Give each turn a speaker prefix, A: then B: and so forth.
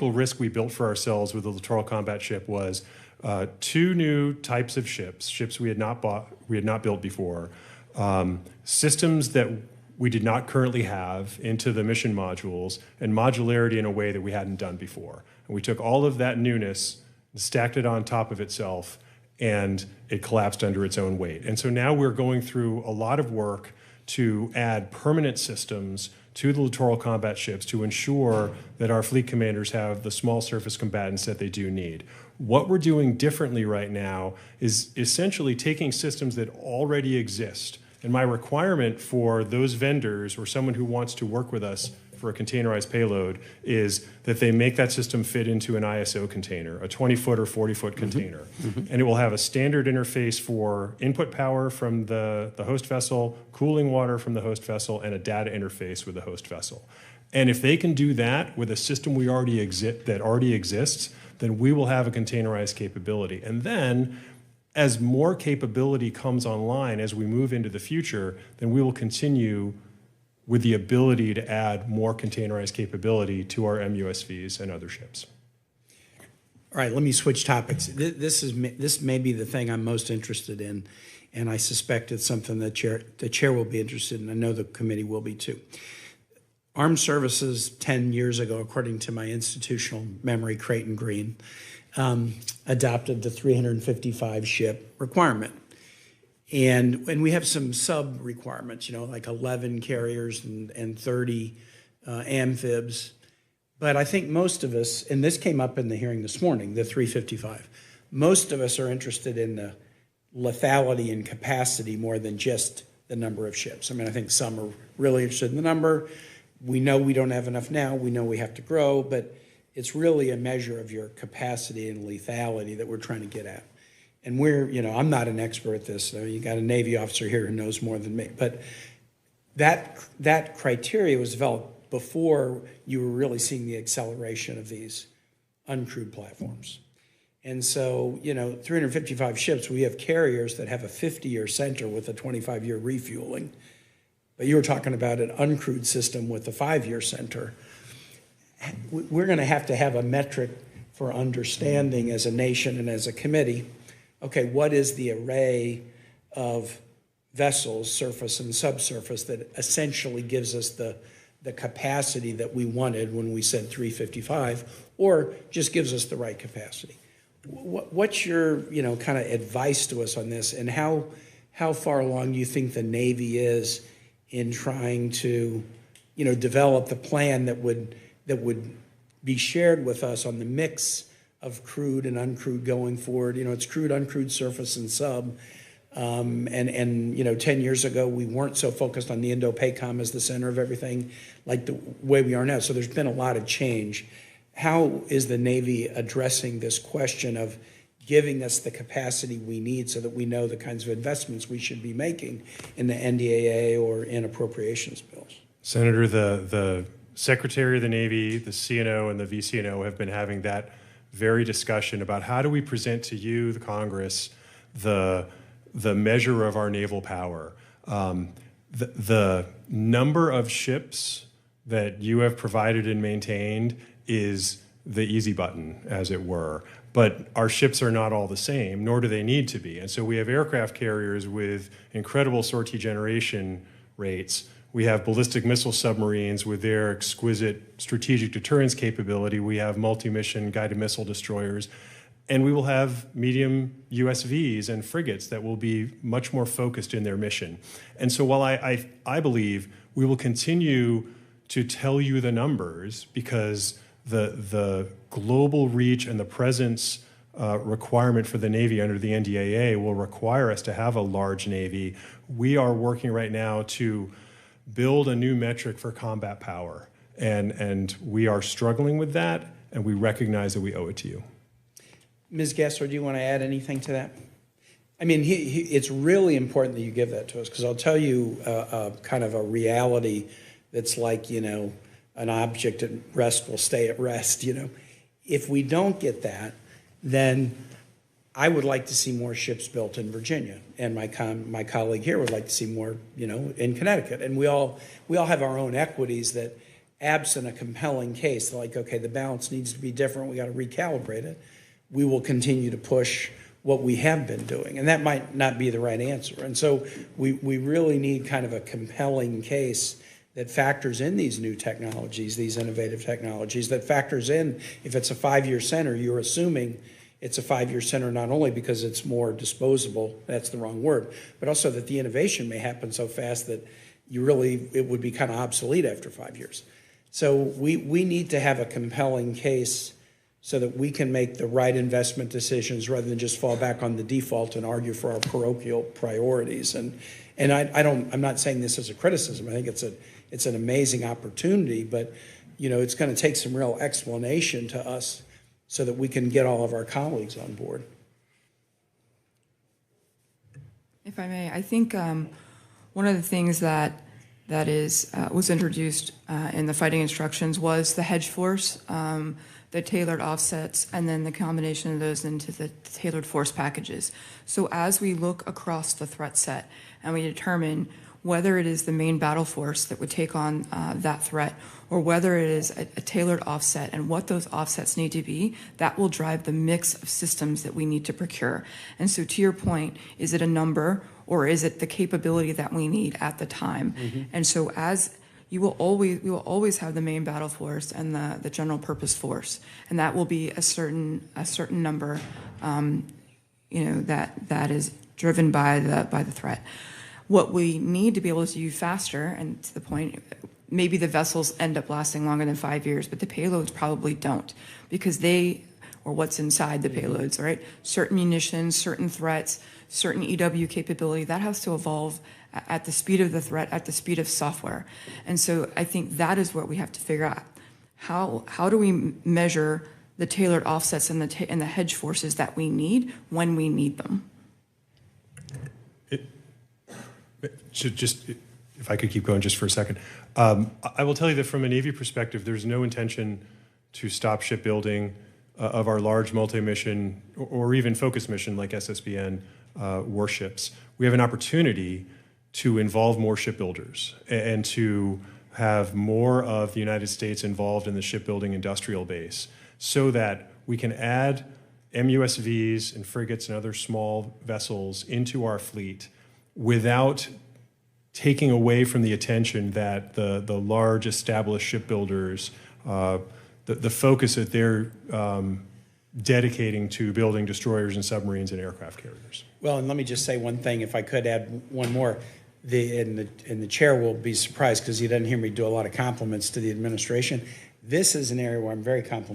A: risk we built for ourselves with the Littoral Combat Ship was 2 new types of ships we had not built before, systems that we did not currently have into the mission modules, and modularity in a way that we hadn't done before. And we took all of that newness, stacked it on top of itself, and it collapsed under its own weight. And so now we're going through a lot of work to add permanent systems to the littoral combat ships to ensure that our fleet commanders have the small surface combatants that they do need. What we're doing differently right now is essentially taking systems that already exist. And my requirement for those vendors or someone who wants to work with us for a containerized payload is that they make that system fit into an ISO container, a 20-foot or 40-foot container. And it will have a standard interface for input power from the host vessel, cooling water from the host vessel, and a data interface with the host vessel. And if they can do that with a system that already exists, then we will have a containerized capability. And then, as more capability comes online as we move into the future, then we will continue with the ability to add more containerized capability to our MUSVs and other ships.
B: All right, let me switch topics. This may be the thing I'm most interested in, and I suspect it's something that the chair will be interested in. I know the committee will be too. Armed Services 10 years ago, according to my institutional memory, Creighton Green, adopted the 355 ship requirement. And we have some sub requirements, like 11 carriers and 30 amphibs. But I think most of us, and this came up in the hearing this morning, the 355, most of us are interested in the lethality and capacity more than just the number of ships. I mean, I think some are really interested in the number. We know we don't have enough now. We know we have to grow, but it's really a measure of your capacity and lethality that we're trying to get at. And I'm not an expert at this. You got a Navy officer here who knows more than me. But that criteria was developed before you were really seeing the acceleration of these uncrewed platforms. And so, 355 ships, we have carriers that have a 50-year center with a 25-year refueling. But you were talking about an uncrewed system with a 5-year center. We're going to have a metric for understanding as a nation and as a committee, okay, what is the array of vessels, surface and subsurface, that essentially gives us the capacity that we wanted when we said 355, or just gives us the right capacity? What's your, kind of advice to us on this, and how far along do you think the Navy is in trying to, develop the plan that would be shared with us on the mix of crewed and uncrewed going forward? It's crewed, uncrewed, surface, and sub. And 10 years ago, we weren't so focused on the Indo-PACOM as the center of everything like the way we are now. So there's been a lot of change. How is the Navy addressing this question of giving us the capacity we need so that we know the kinds of investments we should be making in the NDAA or in appropriations bills?
A: Senator, the Secretary of the Navy, the CNO, and the VCNO have been having that very discussion about how do we present to you, the Congress, the measure of our naval power. The number of ships that you have provided and maintained is the easy button, as it were. But our ships are not all the same, nor do they need to be. And so we have aircraft carriers with incredible sortie generation rates. We have ballistic missile submarines with their exquisite strategic deterrence capability. We have multi-mission guided missile destroyers. And we will have medium USVs and frigates that will be much more focused in their mission. And so while I believe we will continue to tell you the numbers, because the global reach and the presence requirement for the Navy under the NDAA will require us to have a large Navy, we are working right now to build a new metric for combat power. And we are struggling with that, and we recognize that we owe it to you.
B: Ms. Gessler, do you want to add anything to that? I mean, it's really important that you give that to us, because I'll tell you kind of a reality that's like, an object at rest will stay at rest, If we don't get that, then I would like to see more ships built in Virginia, and my colleague here would like to see more, in Connecticut. And we all have our own equities that absent a compelling case, like, okay, the balance needs to be different, we got to recalibrate it, we will continue to push what we have been doing. And that might not be the right answer. And so we really need kind of a compelling case that factors in these new technologies, these innovative technologies, that factors in, if it's a 5-year center, you're assuming it's a 5-year center not only because it's more disposable, that's the wrong word, but also that the innovation may happen so fast that it would be kind of obsolete after 5 years. So we need to have a compelling case so that we can make the right investment decisions rather than just fall back on the default and argue for our parochial priorities. And I'm not saying this as a criticism. I think it's an amazing opportunity, but it's going to take some real explanation to us so that we can get all of our colleagues on board.
C: If I may, I think one of the things that was introduced in the fighting instructions was the hedge force, the tailored offsets, and then the combination of those into the tailored force packages. So as we look across the threat set and we determine whether it is the main battle force that would take on that threat, or whether it is a tailored offset and what those offsets need to be, that will drive the mix of systems that we need to procure. And so to your point, is it a number or is it the capability that we need at the time? Mm-hmm. And so as we will always have the main battle force and the general purpose force, and that will be a certain number, that is driven by the threat. What we need to be able to do faster, and to the point, maybe the vessels end up lasting longer than 5 years, but the payloads probably don't, because or what's inside the payloads, right? Certain munitions, certain threats, certain EW capability, that has to evolve at the speed of the threat, at the speed of software. And so I think that is what we have to figure out. How do we measure the tailored offsets and the hedge forces that we need when we need them?
A: If I could keep going just for a second. I will tell you that from a Navy perspective, there's no intention to stop shipbuilding of our large multi-mission or even focus mission like SSBN warships. We have an opportunity to involve more shipbuilders and to have more of the United States involved in the shipbuilding industrial base so that we can add MUSVs and frigates and other small vessels into our fleet without taking away from the attention that the large established shipbuilders, the focus that they're dedicating to building destroyers and submarines and aircraft carriers.
B: Well, and let me just say one thing, if I could add one more. The chair will be surprised because he doesn't hear me do a lot of compliments to the administration. This is an area where I'm very complimentary